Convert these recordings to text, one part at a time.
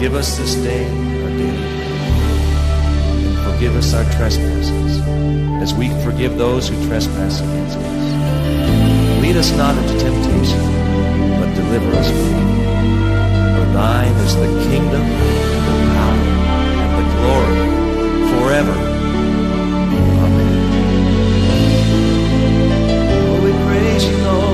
Give us this day our daily bread, and forgive us our trespasses, as we forgive those who trespass against us. Lead us not into temptation, but deliver us from evil. For thine is the kingdom, and the power, and the glory, forever. Amen. Oh, we praise you, Lord.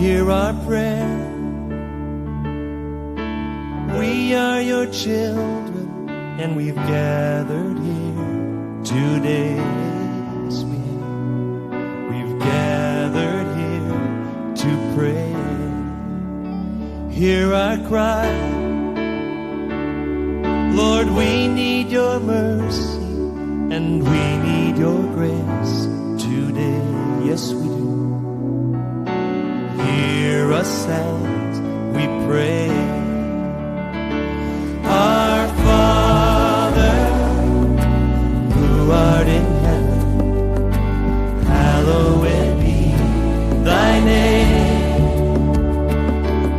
Hear our prayer. We are your children, and we've gathered here today. Yes, we've gathered here to pray. Hear our cry. Lord, we need your mercy, and we need your grace today. Yes, we do. Hear us as we pray. Our Father, who art in heaven, hallowed be thy name.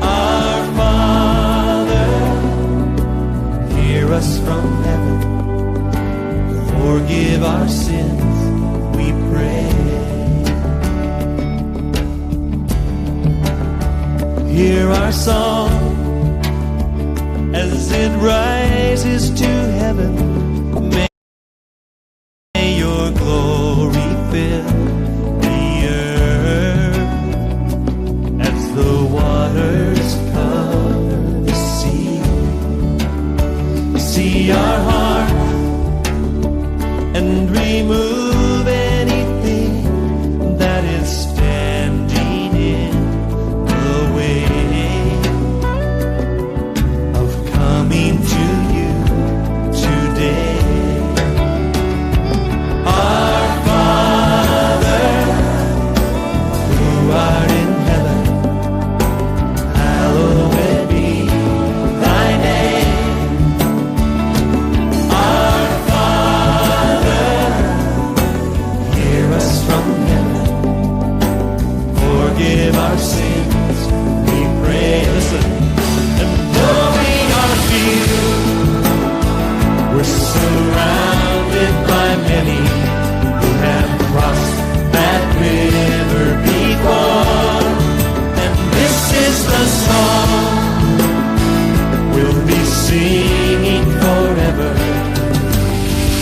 Our Father, hear us from heaven. Forgive our sins, we pray. Hear our song as it rises to heaven. May your glory fill the earth as the waters cover the sea. See our hearts and remove anything that is standing in the way of coming to you today. Our Father, who art in heaven, hallowed be thy name. Our Father, hear us from heaven. Forgive our sins, we pray. Listen. And though we are few, we're surrounded by many who have crossed that river before. And this is the song we'll be singing forever.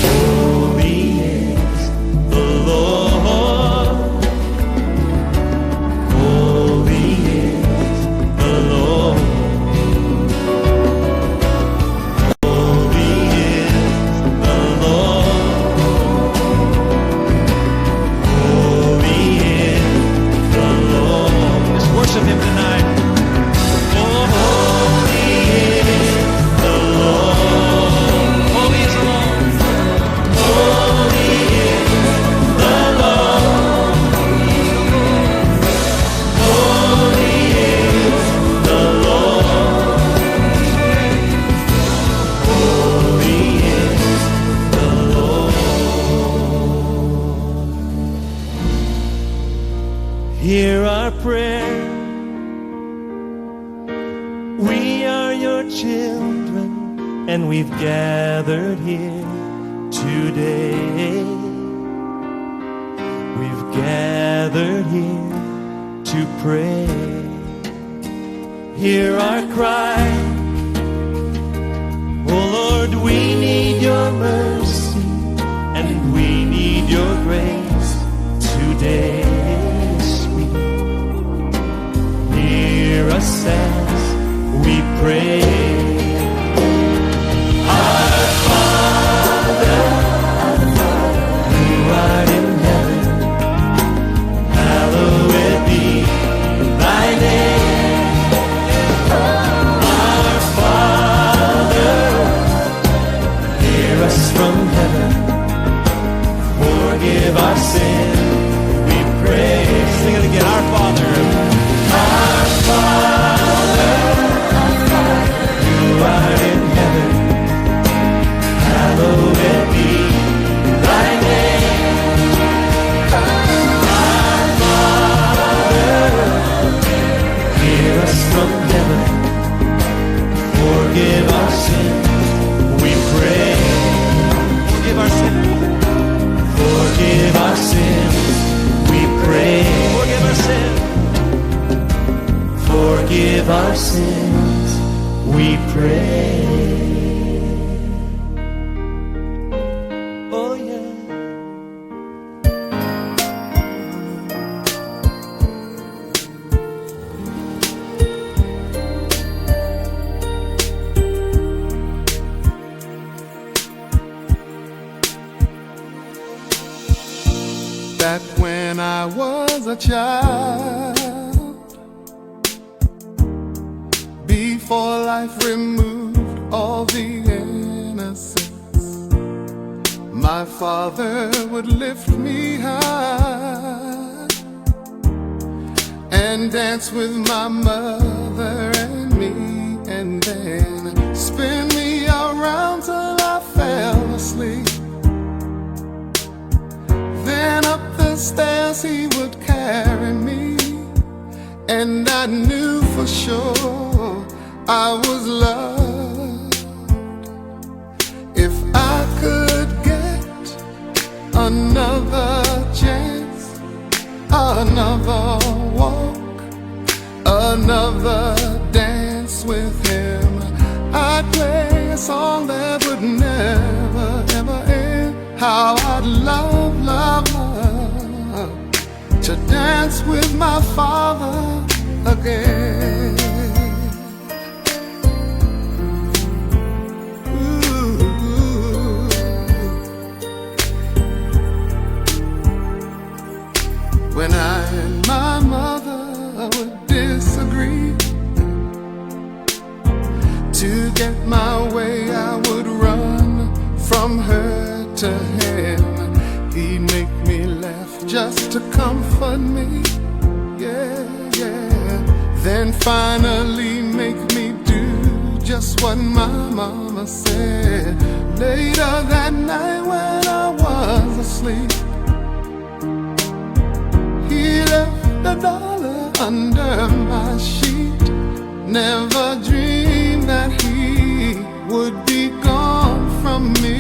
Holy is the Lord. Holy is the Lord. Holy is the Lord. Holy is the Lord. Let's worship him tonight. Oh, holy is the Lord. Holy is the Lord. Holy is the Lord. Holy is the Lord. Holy is the Lord. Hear our prayer. We are your children, and we've gathered here today. We've gathered here to pray. Hear our cry. Oh Lord, we need your mercy and we need your grace today. Sweet, hear us as we pray. Our Father, who art in heaven, hallowed be thy name. Our Father, hear us from heaven, forgive our sin, we pray. Sing it again. Our Father, our Father, who art in heaven, hallowed be thy name. Our Father, hear us from heaven, forgive our sins, we pray. Forgive our sins. Forgive our sins, we pray. Forgive our sins. Forgive our sins, we pray. Oh yeah. Back when I was a child, before life removed all the innocence, my father would lift me high and dance with my mother and me, and then spin me around till I fell asleep. Then up the stairs he would carry me, and I knew for sure I was loved. If I could get another chance, another walk, another dance with him, I'd play a song that would never, ever end. How I'd love, love, love to dance with my father again. Ooh. When I and my mother would disagree, to get my way I would run from her to him. He'd make me laugh just to comfort me, yeah, yeah. Then finally make me do just what my mama said. Later that night when I was asleep, he left $1 under my sheet. Never dreamed that he would be gone from me.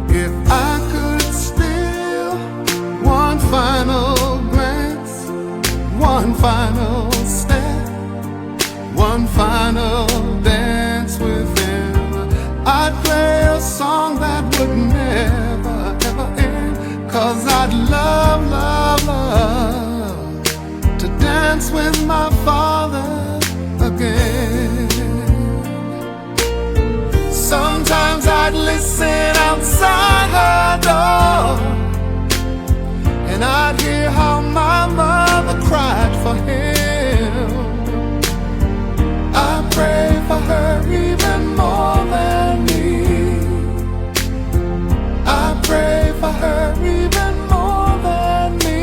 If I could steal one final glance, one final step, one final dance with him, I'd play a song that would never, ever end. 'Cause I'd love, love, love to dance with my father again. Sometimes I'd listen outside her door, and I'd hear how my mother cried for him. I pray for her even more than me. I pray for her even more than me.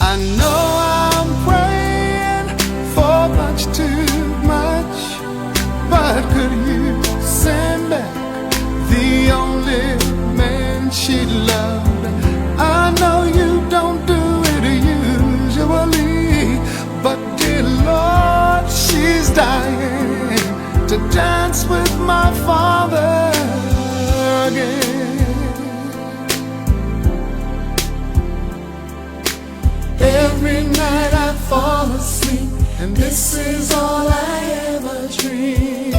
I know I'm to dance with my Father again. Every night I fall asleep, and this is all I ever dream.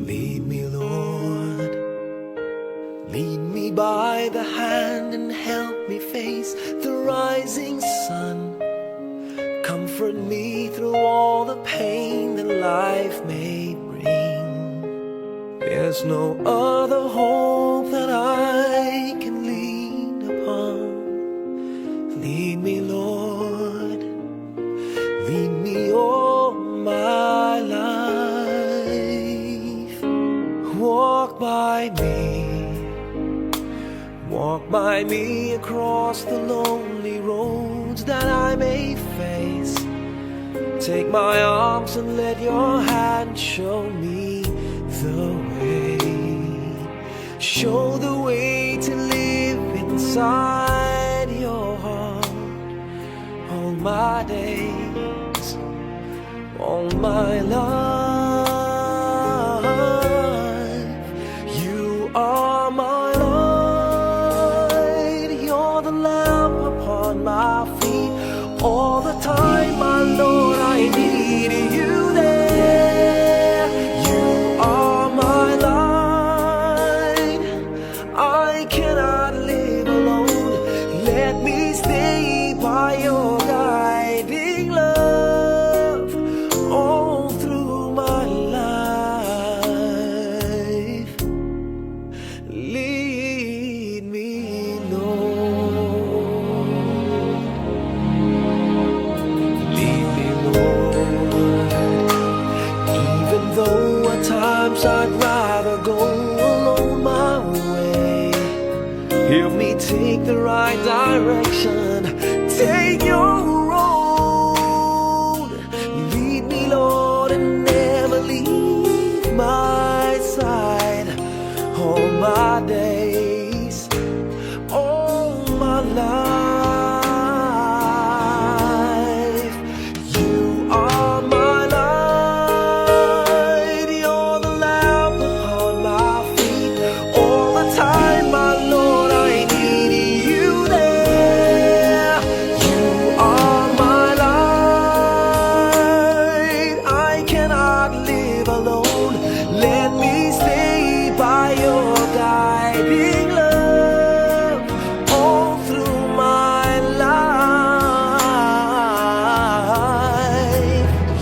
Lead me, Lord. Lead me by the hand and help me face the rising sun. Comfort me through all the pain that life may bring. There's no other hope that I can lean upon. Lead me, Lord. Lead me all my life. Walk by me. Walk by me across the lonely roads that I may face. Take my arms and let your hand show me the way. Show the way to live inside your heart. All my days, all my life, you are my light. You're the lamp upon my feet. All the time, my Lord, I need you there. You are my light. I cannot live alone. Let me stay by your guiding love all through my life. Lead me, Lord. Lead me, Lord. Even though at times I'd rather go alone my way, help me take the right direction. Take your road. Lead me, Lord, and never leave my side. All my days, all my life, you are my light. You're the lamp upon my feet. All the time, my Lord, I need you there. You are my light. I cannot live alone. Let me stay by your guiding love all through my life.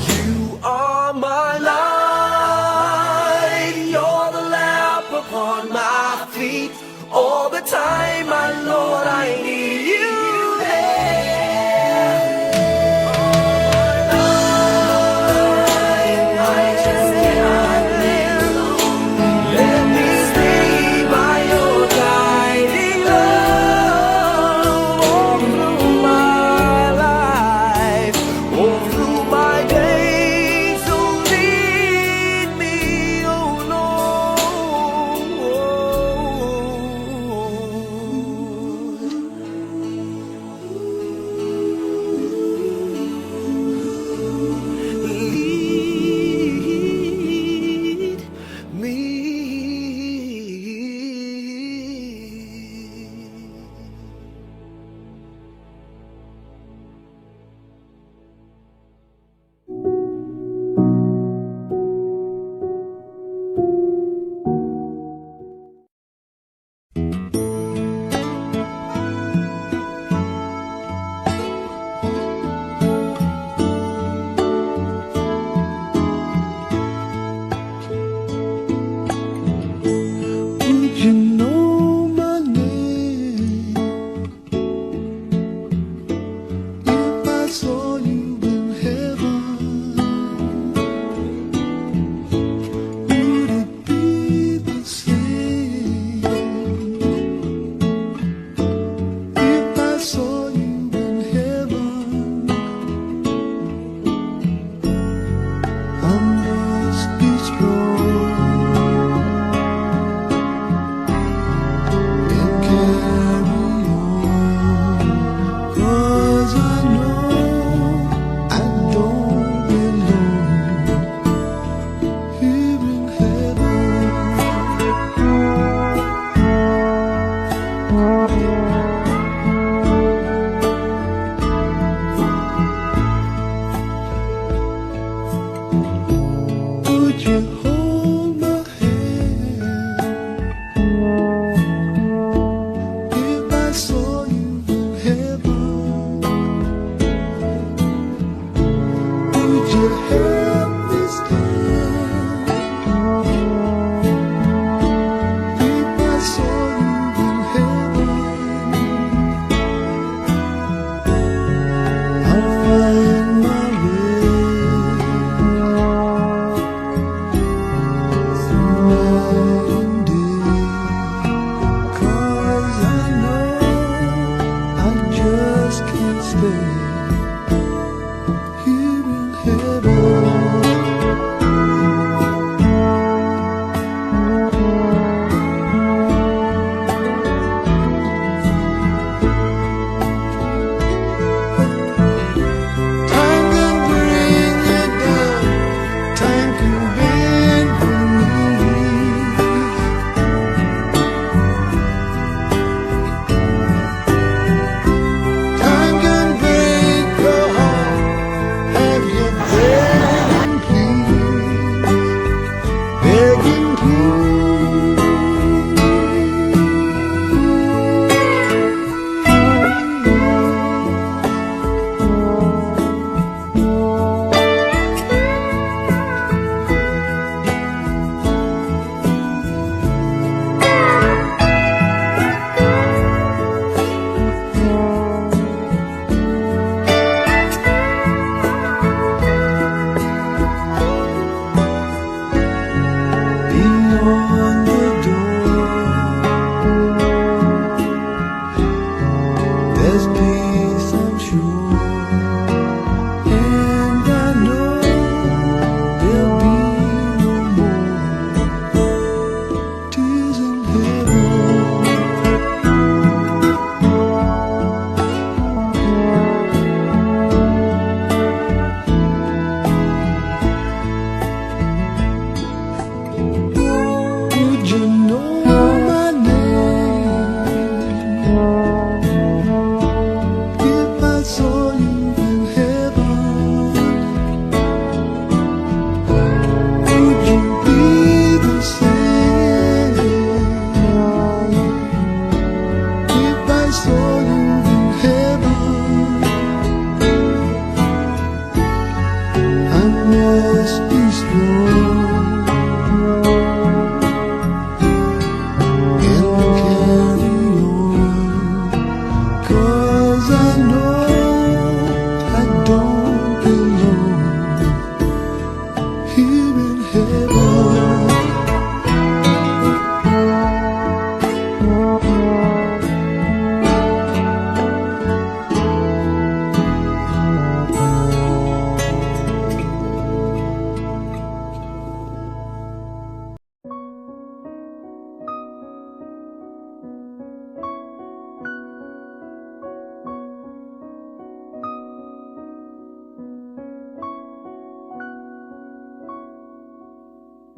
You are my light. You're the lamp upon my feet. All the time, my Lord, I need you there. I just cannot live alone. Let me stay by your guiding love all through my life, all through my days. So lead me, oh Lord.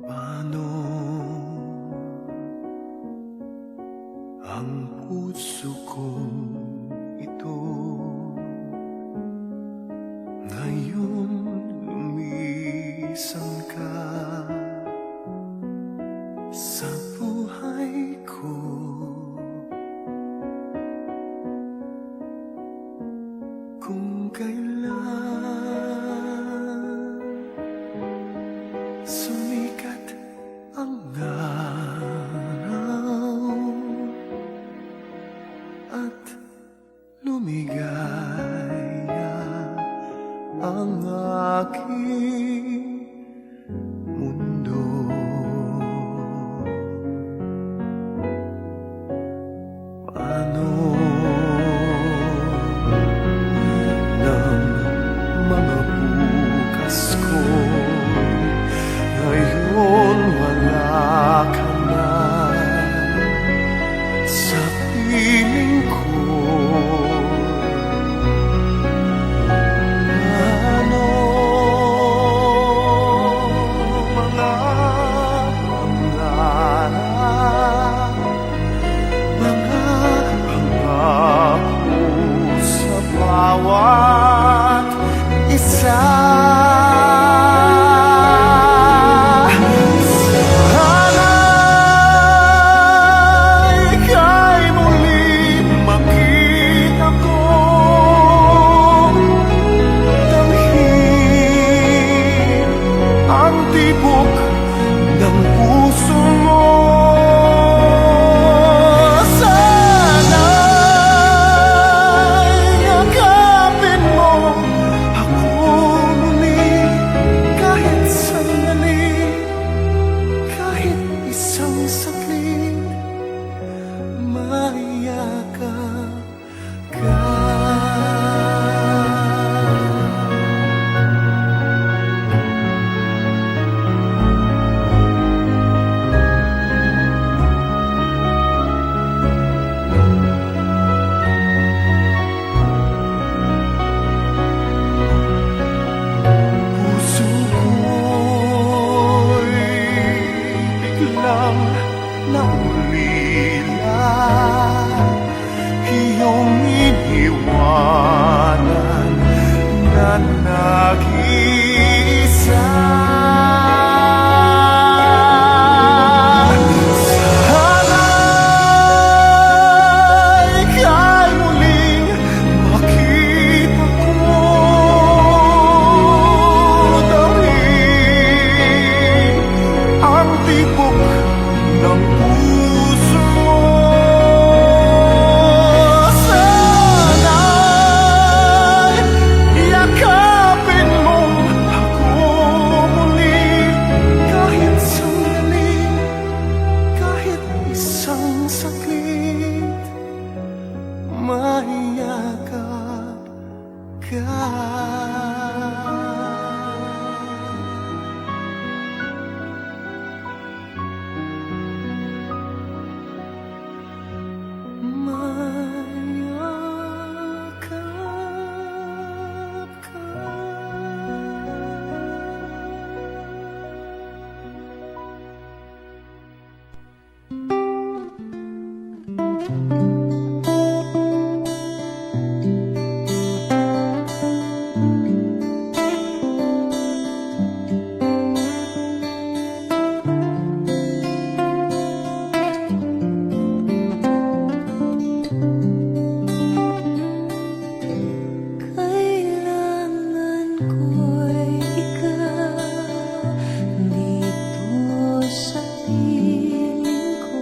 Paano ang puso kong ito ngayon lumisan ka sa buhay ko? Kung kailan sumikat ang araw at lumigaya ang aking mundo, paano ng mga bukas ko ngayon wala ka na sa piling ko? Paano mga pangarap, mga pangako sa bawat isa? Sana'y ika'y muling makita ko, damhin ang tibok ng puso mo. Sana'y yakapin mo ako muli kahit sandali, kahit isang saglit, mayakap ka. Puso ko'y biglang naulila, iyong iniwanan na nag-iisa. Sana'y ika'y muling makita ko, damhin ang tibok ng puso mo. Sana'y yakapin mo ako muli kahit sandali, kahit isang saglit, mayakap ka. Mayakap ka. Kailangan ko'y ikaw dito sa piling ko.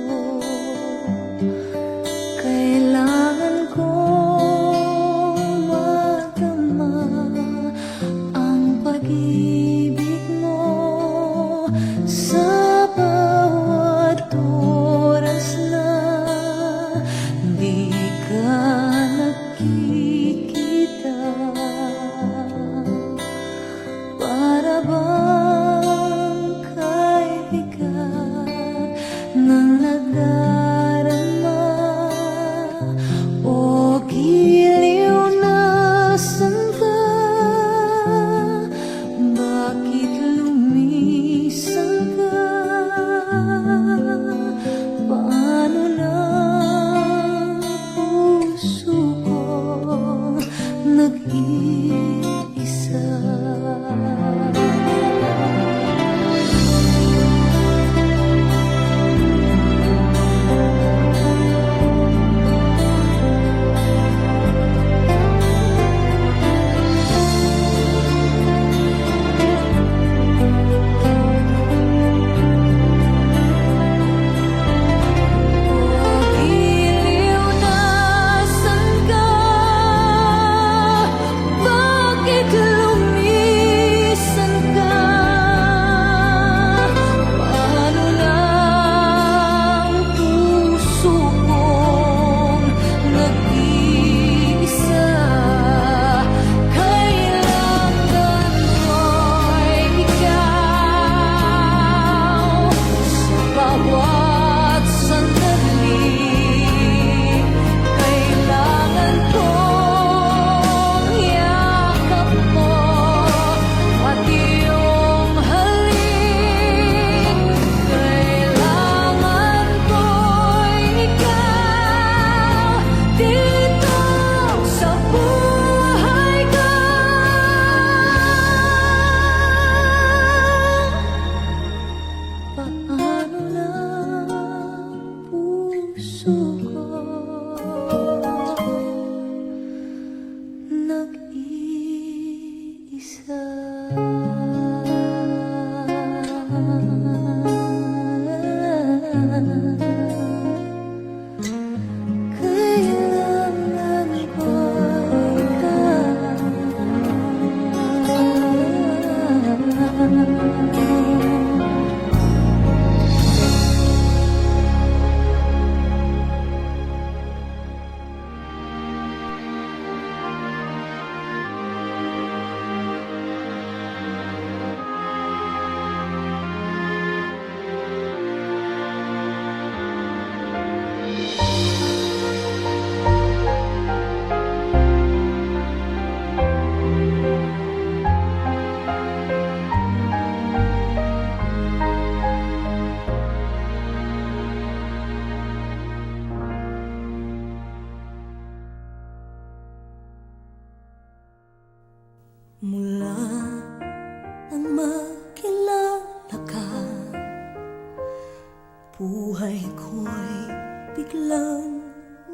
Buhay ko'y biglang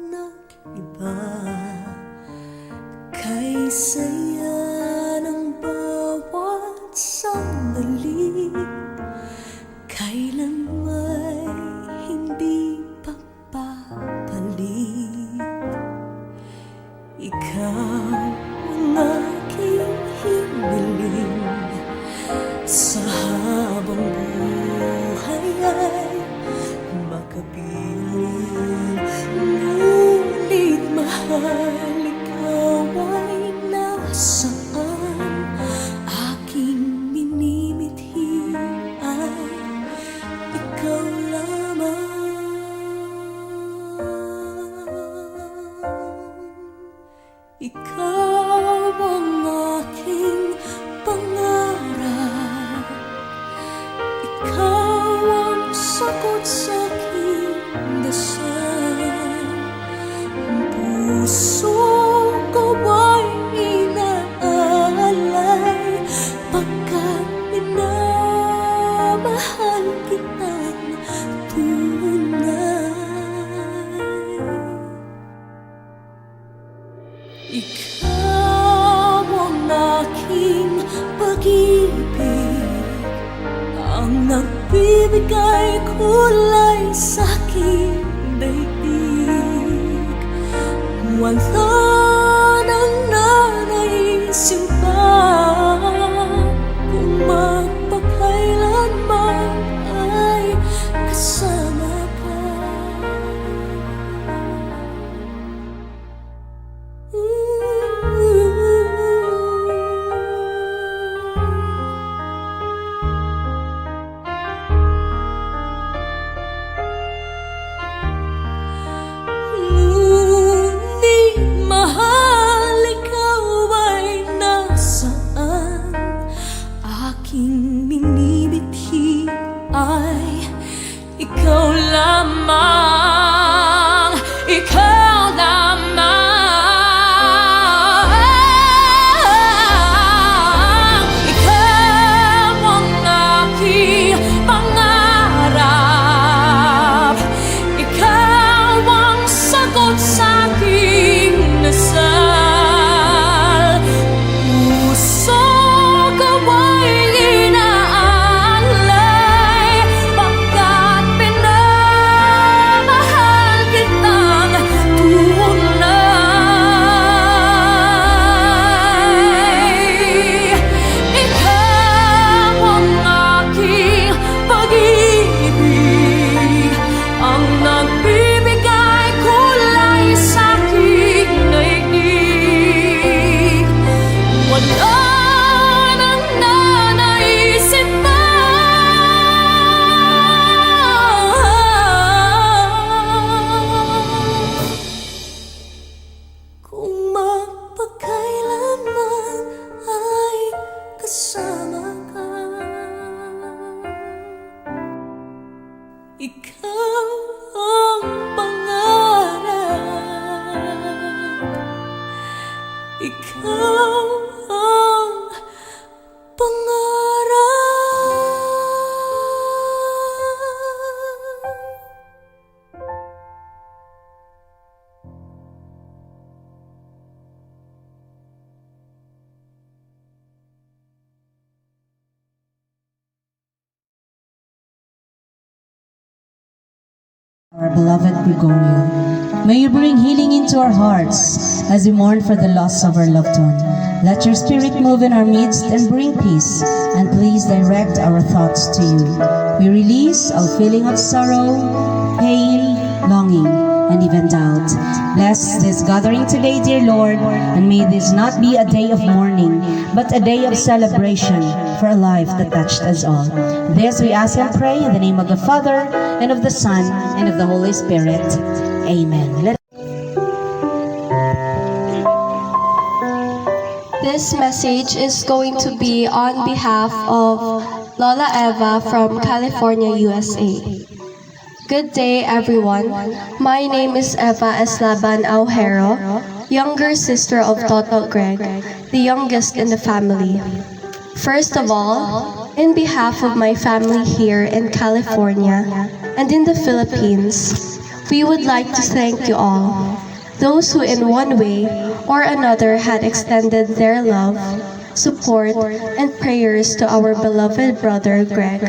nag-iba. Kay saya ng bawat sandali, kailan may hindi papabalik. Ikaw ang aking hiniling, sa habang buhay ay makapiling. Ngunit mahal, ikaw ay nasaan? Aking minimithi ay ikaw lamang. Ikaw ang aking pangarap, ikaw ang sagot sa aking dasal. Puso ko ay inaalay, pagkat minamahal kitang tunay. Ikaw ang aking pag-ibig, ang nagbibigay kulay sa aking daigdig. Wala nang nanaisin pa kung magpakailanman ay kasama ka. Ngunit mahal, ikaw ay nasaan? Aking minimithi ay ikaw lamang, ikaw lamang. Ikaw ang aking pangarap, ikaw ang sagot sa aking dasal. Puso ko ay inaalay, pagkat minamahal kitang tunay. Ikaw ang aking pag-ibig, ang nagbibigay kulay sa aking daigdig. Wala nang nanaisip pa kung magpakailanman ay kasama ka. Ikaw ang pangarap, ikaw ang pangarap. Our beloved Gregorio, may you bring healing into our hearts as we mourn for the loss of our loved one. Let your spirit move in our midst and bring peace, and please direct our thoughts to you. We release all feeling of sorrow, pain, longing, and even doubt. Bless this gathering today, dear Lord, and may this not be a day of mourning, but a day of celebration for a life that touched us all. This we ask and pray in the name of the Father, and of the Son, and of the Holy Spirit. Amen. This message is going to be on behalf of Lola Eva from California, USA. Good day, everyone. My name is Eva Eslaban Aujero, younger sister of Toto Greg, the youngest in the family. First of all, In behalf of my family here in California and in the Philippines, we would like to thank you all, those who in one way or another had extended their love, support, and prayers to our beloved brother Greg,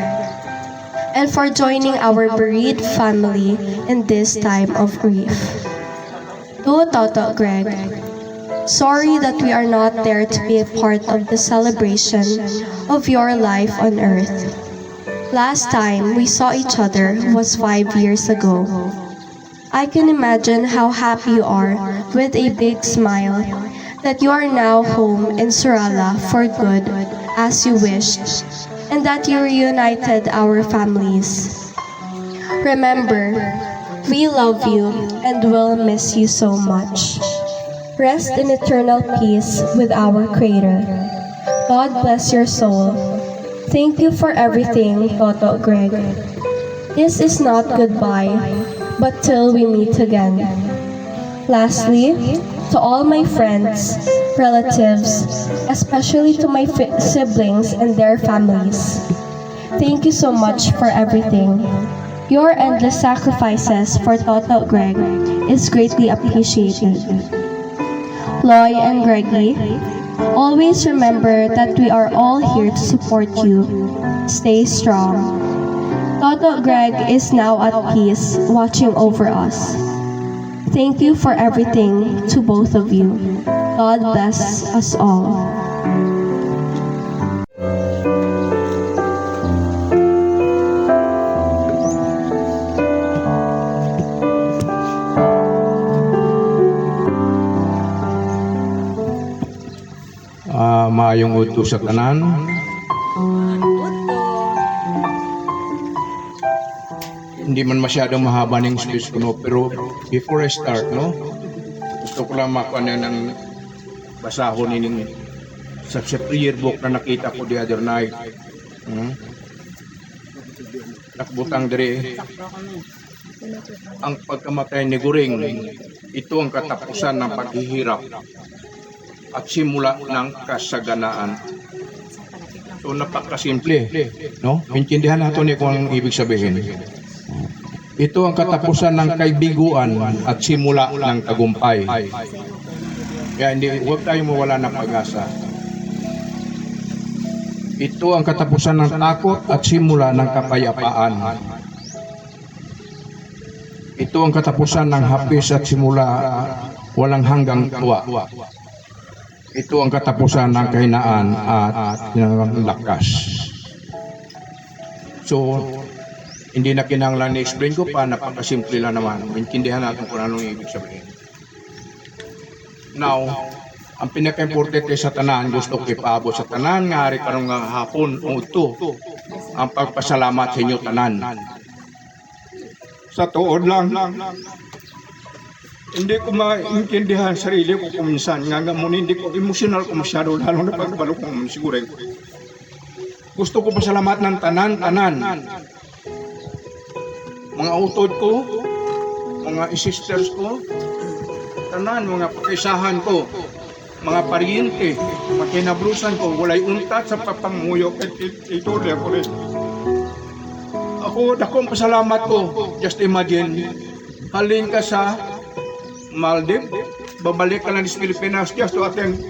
and for joining our bereaved family in this time of grief. To Toto Greg, sorry that we are not there to be a part of the celebration of your life on earth. Last time we saw each other was 5 years ago. I can imagine how happy you are with a big smile that you are now home in Surala for good as you wished, and that you reunited our families. Remember, we love you and will miss you so much. Rest in eternal peace with our Creator. God bless your soul. Thank you for everything, Toto Greg. This is not goodbye, but till we meet again. Lastly, to all my friends, relatives, especially to my siblings and their families, thank you so much for everything. Your endless sacrifices for Toto Greg is greatly appreciated. Loy and Greggy, always remember that we are all here to support you. Stay strong. Toto Greg is now at peace, watching over us. Thank you for everything to both of you. God bless us all. Maayong udto sa tanan. Hindi man masyadong mahaba ng speech ko, no? Pero before I start, no, gusto ko lang makuha ng basahon ng sa prayer book na nakita ko the other night. Nakbutang dire ang pagkamatay ni Guring, ito ang katapusan ng paghihirap at simula ng kasaganaan. So napakasimple, no? Intindihan natin kung ang ibig sabihin. Ito ang katapusan ng kaibiguan at simula ng tagumpay. Kaya huwag tayong mawala ng pag-asa. Ito ang katapusan ng takot at simula ng kapayapaan. Ito ang katapusan ng hapis at simula walang hanggang tuwa. Ito ang katapusan ng kahinaan at ng lakas. So, hindi na kinanglan ni-explain ko pa, napakasimple lang naman. Maintindihan natin kung anong ibig sabihin. Now, ang pinaka-importante sa tanan, gusto ko ipaabot sa tanan, ngari karong nga hapon o ito, ang pagpasalamat sa inyo tanan. Sa tuod lang, hindi ko maintindihan sarili ko kung minsan, nga hindi ko emotional ko masyado, lalo na pagbalo ko siguro. Gusto ko pasalamat ng tanan. Mga utod ko, mga sisters ko, tanan, mga pakaisahan ko, mga paryente, mga kinabrusan ko, walay untat sa papanguyo, ito ako rin. Dakong pasalamat ko, just imagine, haling ka sa Maldives, babalik ka lang sa Pilipinas, just to attend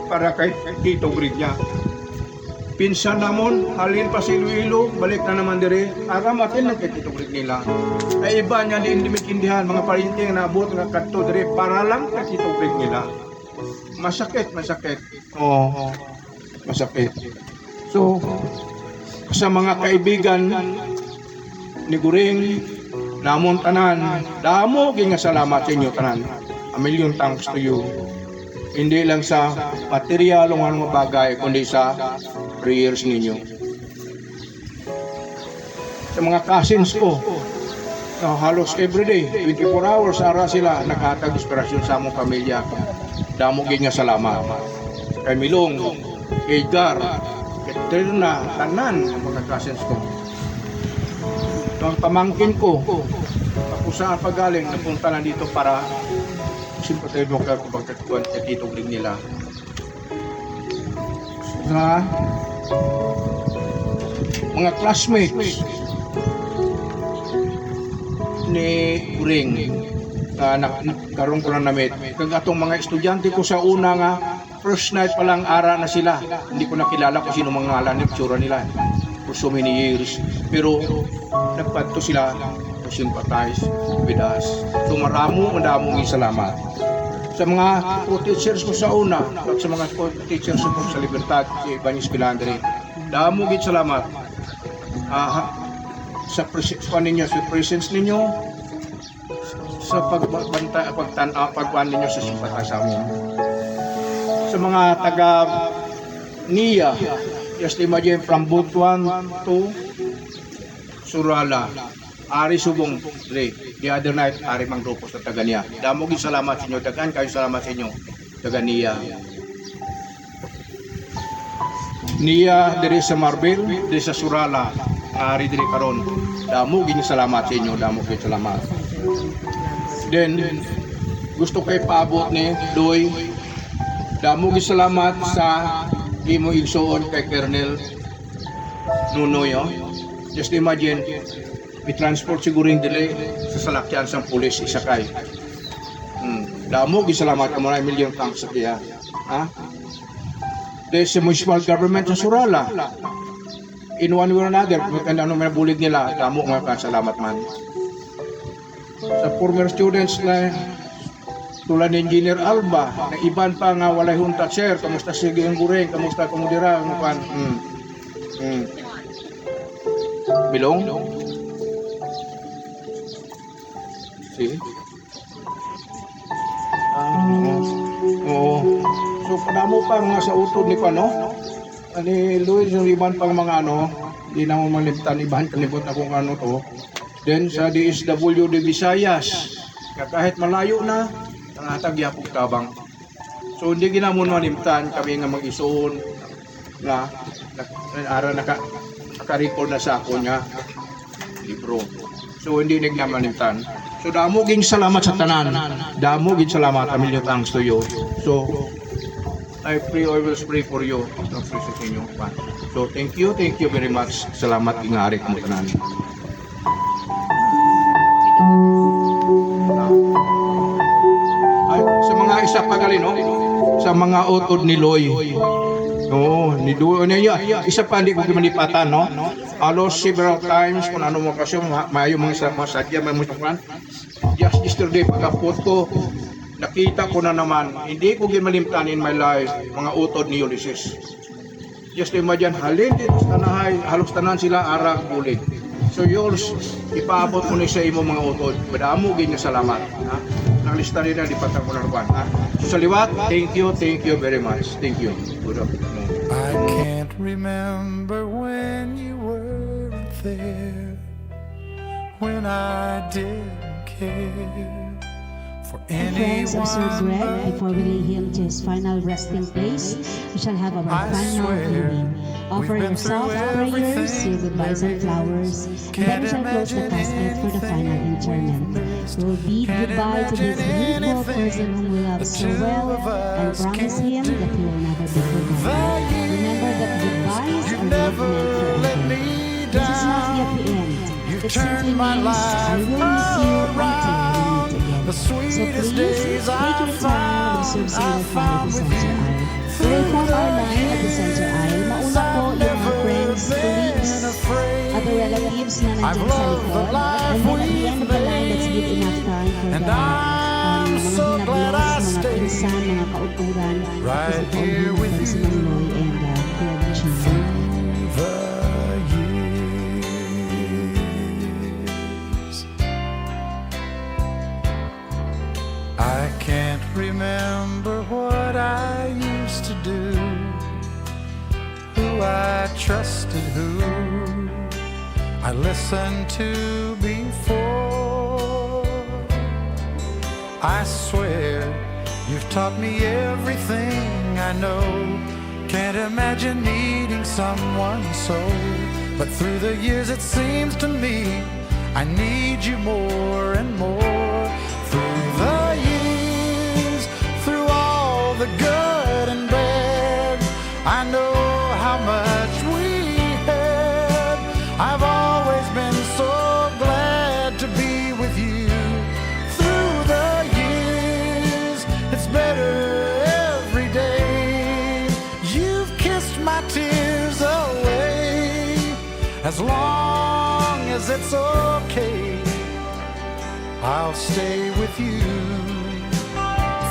para kay Tito Greg niya. Pinsan namon, halin pa si Iloilo, balik na naman dire, agam atin lang kay Tito Greg nila. Ay iba niya hindi maintindihan, mga parinti nga naabot nga kadto dire para lang kay Tito Greg nila. Masakit. Oo, masakit. So, sa mga kaibigan ni Guring, namon tanan, damo kay nga salamat sa inyo tanan. A million thanks to you. Hindi lang sa material ng mga bagay, kundi sa prayers ninyo. Sa mga cousins ko, halos everyday, 24 hours, ara sila naghatag inspirasyon sa among pamilya. Damo kay nga salamat. Kay Milong, kay Gar, kay Trina, tanan ang mga cousins ko. Ang pamangkin ko, kung saan pagaling, napunta na dito para simpatay mo ka kung pagkatuan sa Tito Greg nila. mga classmates ni Uring karon ko lang namit. Kag atong mga estudyante ko sa una nga first night pa lang ara na sila. Hindi ko nakilala kung sino mga ngalan at tsura nila for so many years. Pero nagpadto sila to sympathize with us. So maramong salamat sa mga co-teachers ko sa una at sa mga co-teachers ko sa Libertad, si Ibanez Pilandre. Damo gid salamat sa presence ninyo, sa pagban ninyo sa simpatay sa amin. Sa mga taga NIA, just imagine from Butuan to Surala, Ari Subong, the other night, Ari Mangrupos na taga NIA. Damo gid salamat sa inyo, dagan kayo salamat sa inyo, taga NIA. NIA diri sa Marbel, diri sa Surala, Ari diri karon. Damo gid salamat sa inyo, damo gid salamat. Then gusto kay paabot ni Doy, damo gid salamat sa imo igsuon kay Colonel Nunoy. Just imagine, i-transport siguro yung delay sa salakyan sa pulis isakay. Damo gid salamat ka mo na million thanks sa diya. There's a municipal government sa Surala. In one way or another, kung ano man bulig nila, damo nga ka salamat man. Sa former students na tulad ni Engineer Alba, na iban pa nga walay hunta, sir, kamusta sige ang Guring, kamusta kumudira, Bilong? See? Oo. So, padamo pa nga sa utod ni Pano, ni Luis, yung iban pang mga hindi na mo malimtan, iban kalibot na kung ano to. Then sa DSWD Visayas, kahit malayo na, nangatag yapog tabang. So hindi ginamon malimtan, kami nga mag-isuon na ara naka-record na sa ako niya libro. So hindi nagnamanimtan. So damo ging salamat sa tanan. Damo ging salamat, a million thanks to you. So I always pray for you. Appreciate sa inyo pa. So thank you very much. Salamat ging ari mo tanan. Ay, sa mga isa pagalin, sa mga utod ni Loy. Ni Loy niya, isa pa hindi ko manipatan, Alos several times kung ano mo kasi mayo mga sadya may musukan. Just yesterday pagkapot ko, nakita ko na naman, hindi ko gimalimtan in my life mga utod ni Ulysses. Just imagine, halin dito sa tanahay, halos tanan sila ara bulig. So yours, ipaabot ko ni sa imo mga utod. Badamo gid nga salamat. Nakalista rin na di patang ko narban. So sa liwat, thank you very much. Thank you. Good afternoon. I can't remember when you weren't there, when I didn't care for Friends of Sir anyone. Greg, before we lay him to his final resting place, we shall have our I final swear viewing. Offer we've been yourself through prayers, everything your goodbyes and flowers, and then we shall close the casket for the final interment. We will bid goodbye to this beautiful person whom we love so well and promise him that he will never be forgotten. Remember that goodbyes are not meant forever. This is not yet the end. It simply means I will miss you until we meet again. So please, take your time and serve some flower at the center aisle. We will form our line at the center aisle. Mauna po yung mga friends, colleagues, other relatives na nandyan sa likod. And then at the end of the line, let's give enough time for the mga hinablos, mga pinsan, mga kauturan. Kasi po ang hinablos si Manoy and Greg Chino. I can't remember what I used to do, who I trusted, who I listened to before. I swear you've taught me everything I know. Can't imagine needing someone so, but through the years it seems to me I need you more and more. Through the years, through all the good and bad, I know how much we had. as it's okay, I'll stay with you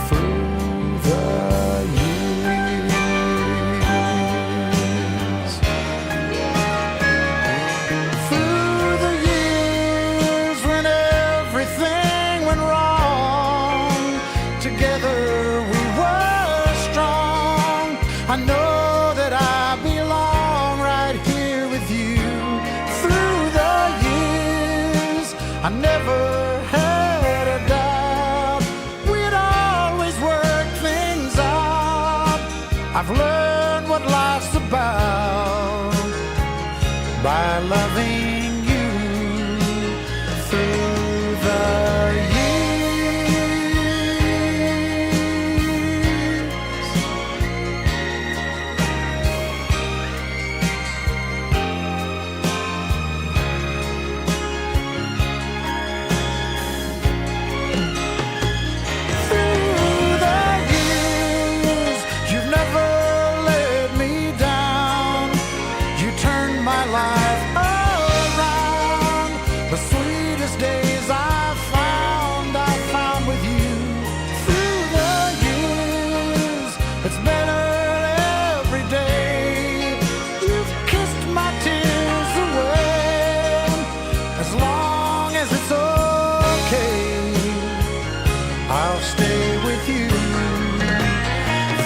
through the years. Through the years when everything went wrong, together we were strong. I know that I belong right here with you. Through the years, I never had a doubt we'd always work things out. I've learned what life's about by loving you through the years. Through the years, you've never let me down. You turned my life around. The sweetest days I've found with you. Through the years, it's better every day. You've kissed my tears away. As long as it's okay, I'll stay with you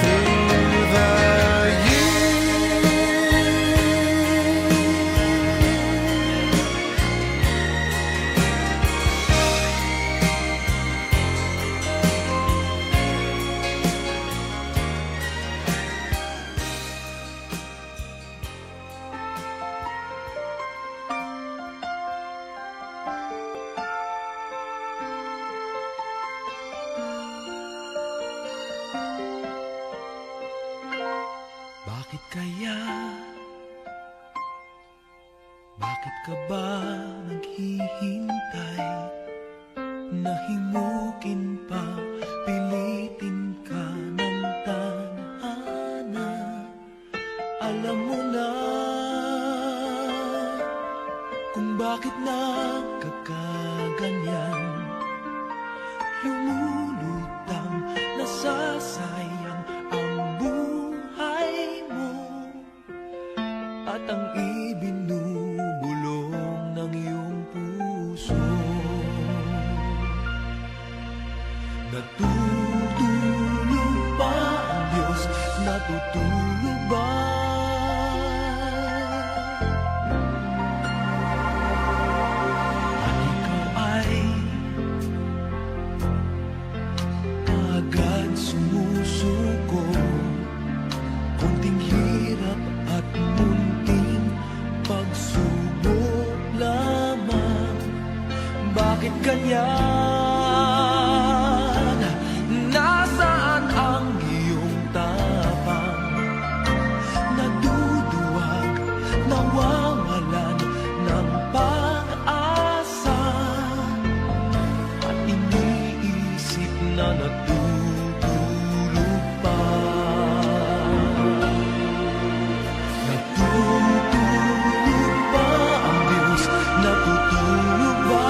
through the Bakit kaya? Bakit ka ba naghihintay? Nahimukin pa, pilitin ka ng tadhana. Alam mo na kung bakit nagkakaganyan. Lumulutang, nasasayang ang buhay mo at ang ibinubulong ng iyong puso. Natutulog ba ang Diyos? Natutulog ba? At ikaw ay agad sumusuko. Kunting hirap at munting pagsubok lamang. Bakit ganyan? Nasaan ang iyong tapang? Naduduwag, nawawalan ng pag-asa, at iniisip na natutulog pa. Natutulog ba ang Diyos? Natutulog ba?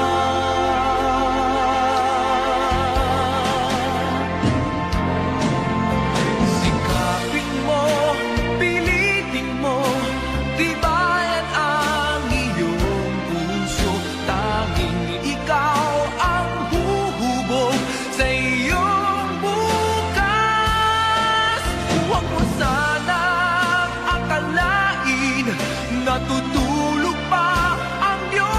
Sikapin mo, pilitin mo, tibayan ang iyong puso. Tanging ikaw ang huhubog sa iyong bukas. Huwag mo sanang akalain natutulog pa ang Diyos.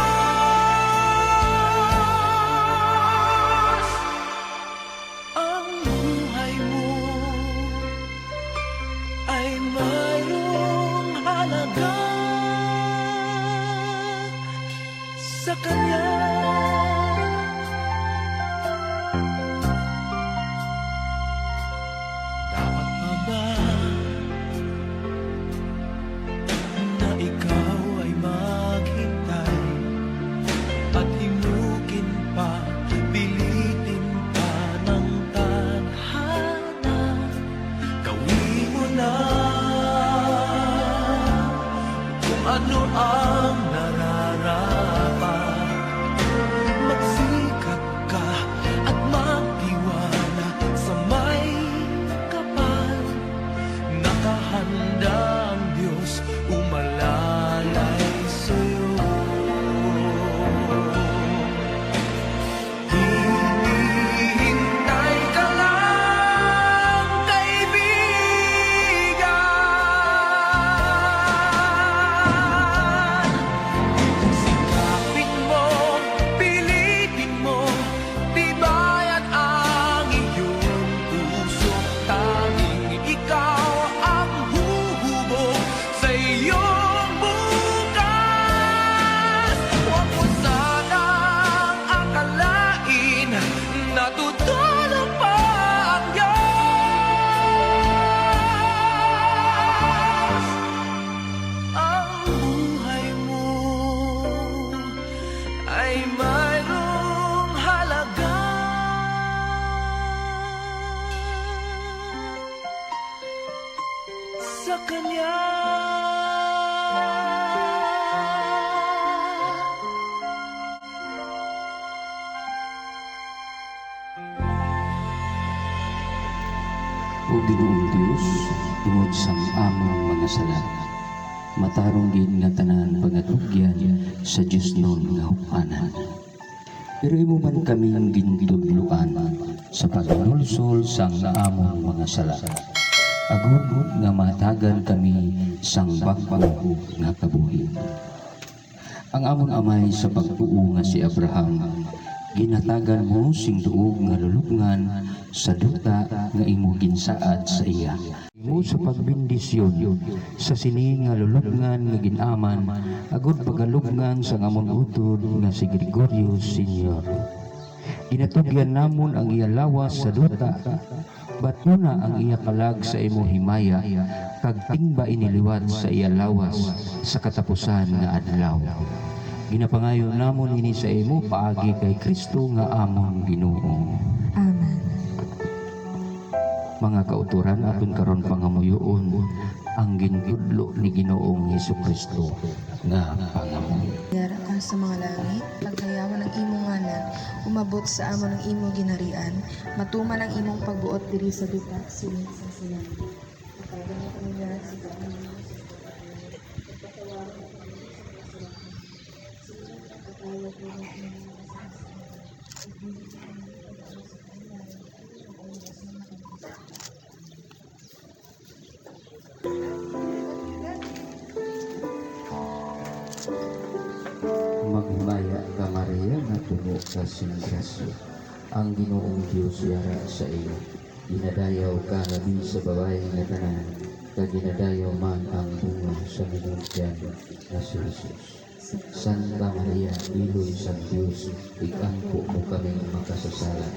Ang buhay mo ay mayroong halaga sa Kanya. Dapat pa ba na ikaw ay maghintay at himukin pa, pilitin pa ng tadhana? Gawin mo na kung ano ang nararapat. O Ginoong Dios, tungod sang among mga sala. Matarong gid nga tanan pangatugyan sa Dios nun nga hupanan. Pero imo man kaming gintudluan sa paghinulsol sang among mga sala. Agud nga matagan kami sang bagbago nga kabuhi. Ang amon amay sa pagtuo nga si Abraham, ginatagan mo sing tuog nga lulubngan sa duta nga imo ginsaad sa iya. Imo sa pagbindisyon sa sini nga lulubngan nga ginaman, agud pagalubngan sa amon utod nga si Gregorio Sr. Ginatugyan namon ang iya lawas sa duta, batuna ang iya kalag sa imo himaya, kag tingba iniliwat sa iya lawas sa katapusan nga adlaw. Ginapangayo namon ini sa imo paagi kay Kristo nga among Ginoo. Amen. Mga kauturan aton karon pangamuyoon ang gintudlo ni Ginoong Hesukristo nga pangamuyo. Yara ka sa mga langit, paghayawan ng imong ngalan, umabot sa amon ng imong ginharian, matuman ang imong pagbuot diri sa duta, sunod sa sinan. Pagkaganit ang yara sa Panginoon. Maghimaya ka Maria na puno ka singrasyo. Ang Ginoong Diyos yara sa iyo. Ginadayaw ka labi sa babae nga tanan, kag ginadayaw man ang bunga sa minuntian na si Jesus. Santa Maria, Iloy sang Diyos, ikampo mo kaming makasasala,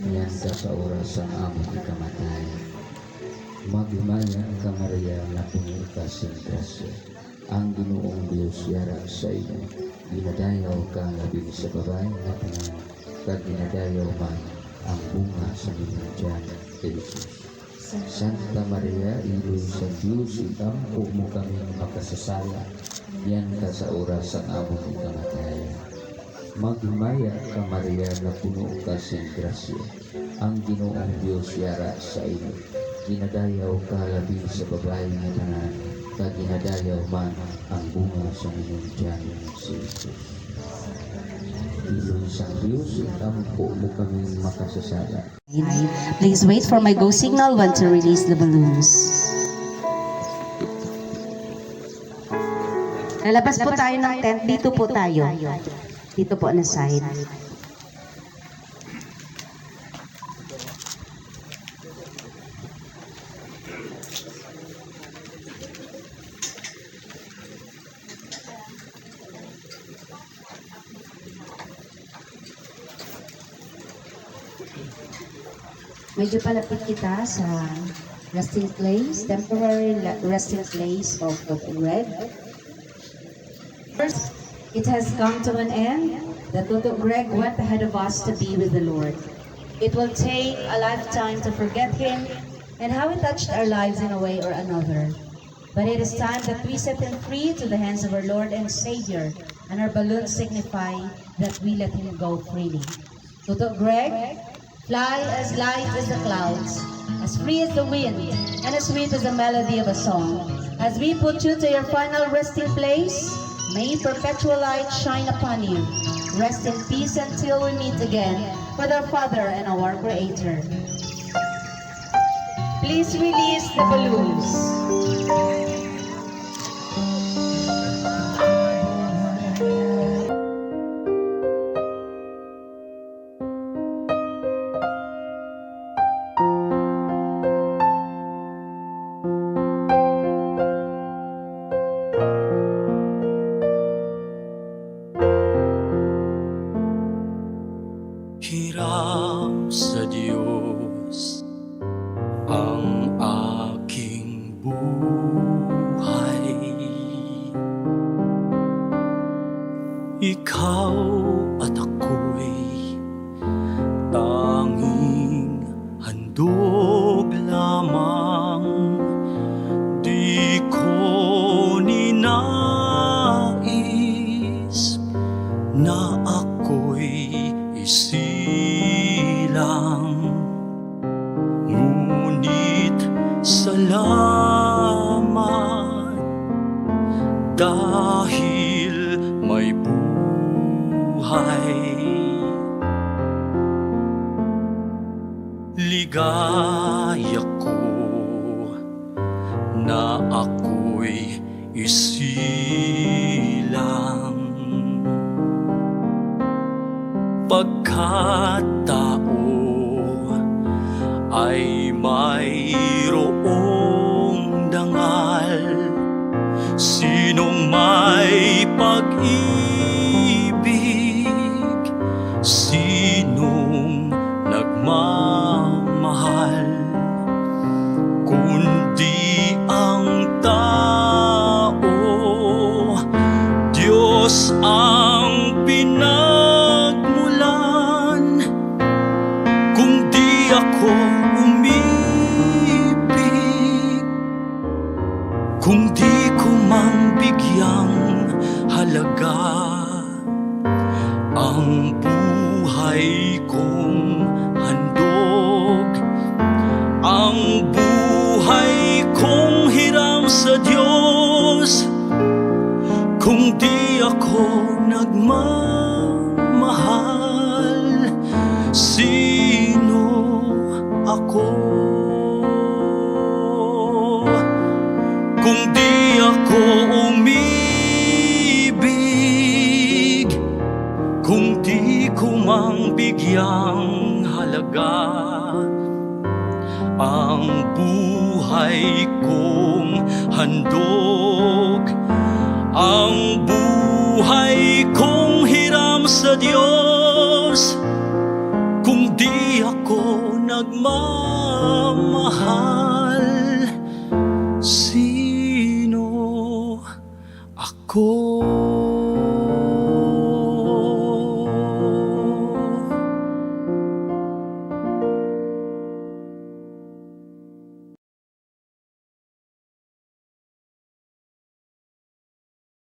niyan ka sa oras ang among ikamatay. Maghimaya ka Maria na puno ka singrasyo. Ang Ginoong Diyos yara sa iyo. Ginadayaw ka labing sa babae na tanan, kag ginadayaw man ang bunga sa minuntian ni Jesus. Santa Maria, Iloy sa Diyos, ikampo mo kami makasasala, yan ka sa oras ang among ikamatay. Maghimaya ka Maria na puno ka sing grasya. Ang Ginoong Diyos yara sa iyo. Ginadayaw ka labing sa babae na tanan, kag ginadayaw man ang bunga sa minuntian ni Jesus. Iloy sa Diyos, ikampo mo kami makasasala. Please wait for my go signal when to release the balloons. Lalabas po tayo ng tent. Dito po tayo. Dito po na side. Medyo palapit kita sa resting place, temporary resting place of Red. First, it has come to an end. The Toto Greg went ahead of us to be with the Lord. It will take a lifetime to forget him and how he touched our lives in a way or another. But it is time that we set him free to the hands of our Lord and Savior, and our balloons signify that we let him go freely. Toto Greg, fly as light as the clouds, as free as the wind, and as sweet as the melody of a song. As we put you to your final resting place, may perpetual light shine upon you. Rest in peace until we meet again with our Father and our Creator. Please release the balloons. Hiram sa Diyos ang aking buhay. Ikaw at ako'y tanging handog lamang. Di ko ninais na ako'y isilang, ngunit buhay. Ligaya ko na ako'y isilang pagkatao ay mayroong dangal. Sinong may pag-ibig, sinong nagmamahal, kundi ang tao. Diyos ang pinagmulan. Kung di ako umibig, kung di ko man bigyang halaga ang buhay kong handog, ang buhay kong hiram sa Diyos, kung di ako nagmamahal, sino ako? Kung di ako umibig, kung di ko mang bigyang halaga ang buhay kong handog, ang buhay kong hiram sa Diyos, kung di ako nagmamahal, sino ako?